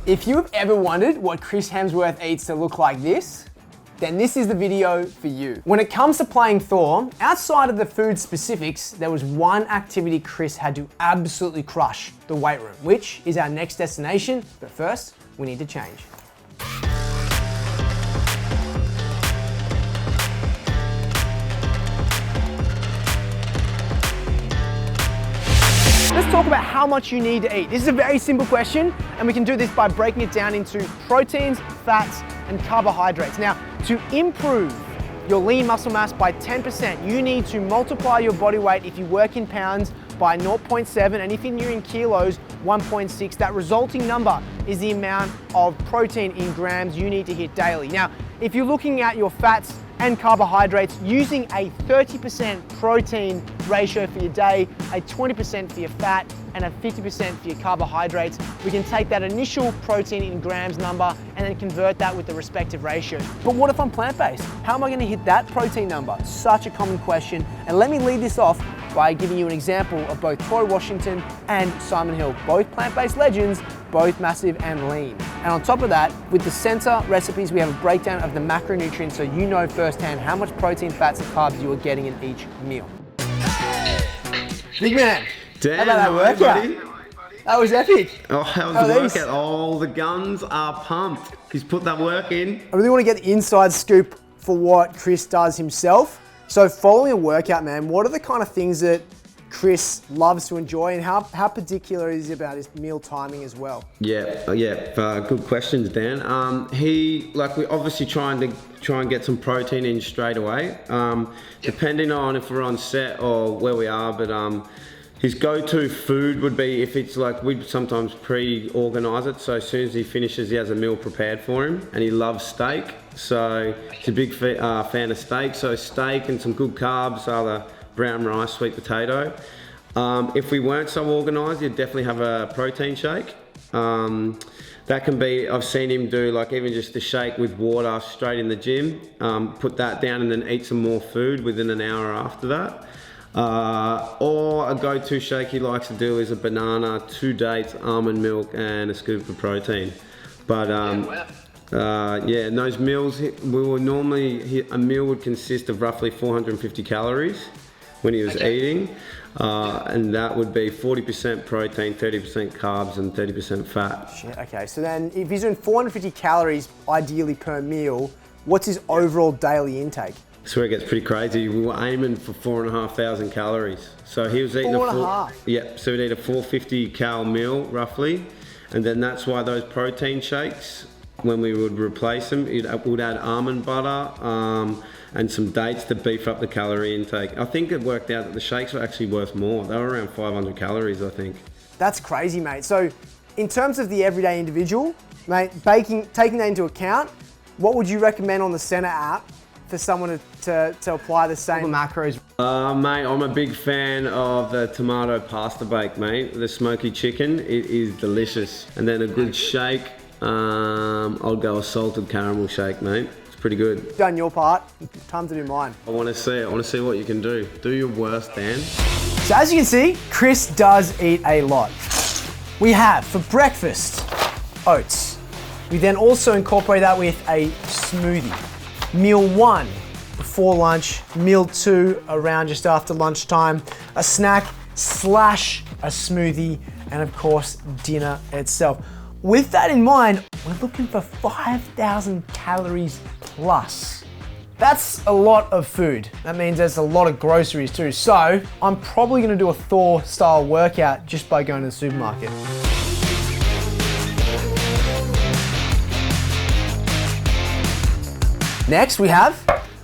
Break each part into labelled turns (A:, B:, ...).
A: If you've ever wondered what Chris Hemsworth eats to look like this, then this is the video for you. When it comes to playing Thor, outside of the food specifics, there was one activity Chris had to absolutely crush: the weight room, which is our next destination. But first, we need to change. Let's talk about how much you need to eat. This is a very simple question, and we can do this by breaking it down into proteins, fats, and carbohydrates. Now, to improve your lean muscle mass by 10%, you need to multiply your body weight if you work in pounds by 0.7, and if you're in kilos, 1.6. That resulting number is the amount of protein in grams you need to hit daily. Now, if you're looking at your fats and carbohydrates, using a 30% protein ratio for your day, a 20% for your fat, and a 50% for your carbohydrates, we can take that initial protein in grams number and then convert that with the respective ratios. But what if I'm plant-based? How am I gonna hit that protein number? Such a common question. And let me lead this off by giving you an example of both Troy Washington and Simon Hill, both plant-based legends, both massive and lean. And on top of that, with the Centr recipes, we have a breakdown of the macronutrients so you know firsthand how much protein, fats, and carbs you are getting in each meal. Big man,
B: Dan,
A: how about that workout?
B: buddy?
A: That was epic.
B: Oh, how was the workout? All the guns are pumped. He's put that work in.
A: I really want to get the inside scoop for what Chris does himself. So following a workout, man, what are the kind of things that Chris loves to enjoy, and how particular is he about his meal timing as well?
B: Good questions, Dan. We're obviously trying and get some protein in straight away, depending on if we're on set or where we are, but his go-to food would be, if it's like, we'd sometimes pre-organise it, so as soon as he finishes, he has a meal prepared for him, and he loves steak, so he's a big fan of steak, so steak and some good carbs, either brown rice, sweet potato. If we weren't so organised, he'd definitely have a protein shake. That can be, I've seen him do like even just a shake with water straight in the gym, put that down and then eat some more food within an hour after that. Or a go-to shake he likes to do is a banana, 2 dates, almond milk, and a scoop of protein. But and those meals, a meal would consist of roughly 450 calories when he was eating, and that would be 40% protein, 30% carbs, and 30% fat.
A: Shit, okay, so then if he's doing 450 calories ideally per meal, what's his overall daily intake?
B: That's where it gets pretty crazy. We were aiming for 4,500 calories. So he was eating so he'd eat a 450 cal meal roughly, and then that's why those protein shakes, when we would replace them, would add almond butter and some dates to beef up the calorie intake. I think it worked out that the shakes were actually worth more. They were around 500 calories, I think. That's
A: crazy, mate. So in terms of the everyday individual, mate, taking that into account, what would you recommend on the Centr app for someone to apply the same macros?
B: Mate, I'm a big fan of the tomato pasta bake, mate. The smoky chicken, it is delicious. And then a good shake, I'll go a salted caramel shake, mate. It's pretty good.
A: You've done your part, time to do mine.
B: I want to see it. I want to see what you can do. Do your worst, Dan.
A: So as you can see, Chris does eat a lot. We have, for breakfast, oats. We then also incorporate that with a smoothie. Meal 1 before lunch, meal 2 around just after lunchtime, a snack / a smoothie, and of course, dinner itself. With that in mind, we're looking for 5,000 calories plus. That's a lot of food. That means there's a lot of groceries too. So I'm probably gonna do a Thor style workout just by going to the supermarket. Next, we have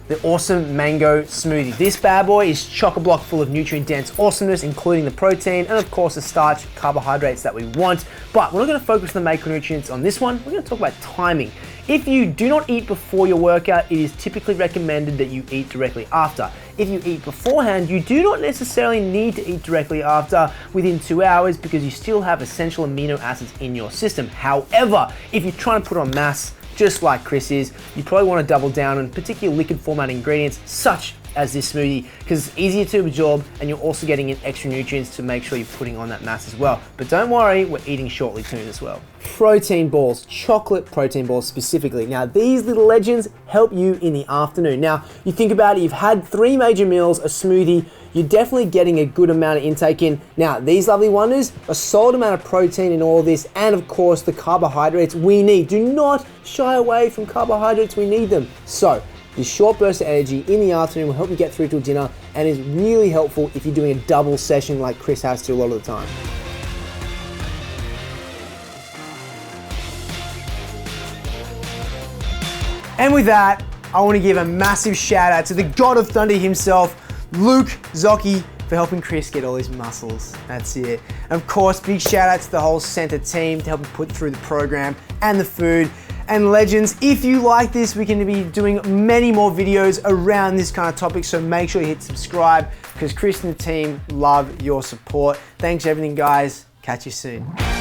A: the awesome mango smoothie. This bad boy is chock-a-block full of nutrient-dense awesomeness, including the protein and of course the starch, carbohydrates that we want. But we're not gonna focus on the macronutrients on this one. We're gonna talk about timing. If you do not eat before your workout, it is typically recommended that you eat directly after. If you eat beforehand, you do not necessarily need to eat directly after within 2 hours because you still have essential amino acids in your system. However, if you're trying to put on mass, just like Chris is, you probably want to double down on particular liquid format ingredients such as this smoothie because it's easier to absorb and you're also getting in extra nutrients to make sure you're putting on that mass as well. But don't worry, we're eating shortly soon as well. Protein balls, chocolate protein balls specifically. Now these little legends help you in the afternoon. Now you think about it, you've had 3 major meals, a smoothie, you're definitely getting a good amount of intake in. Now these lovely wonders, a solid amount of protein in all of this, and of course the carbohydrates we need. Do not shy away from carbohydrates, we need them. So this short burst of energy in the afternoon will help you get through to dinner and is really helpful if you're doing a double session like Chris has to a lot of the time. And with that, I want to give a massive shout out to the God of Thunder himself, Luke Zocchi, for helping Chris get all his muscles. That's it. And of course, big shout out to the whole Centr team to help him put through the program and the food. And legends, if you like this, we can be doing many more videos around this kind of topic, so make sure you hit subscribe because Chris and the team love your support. Thanks for everything, guys. Catch you soon.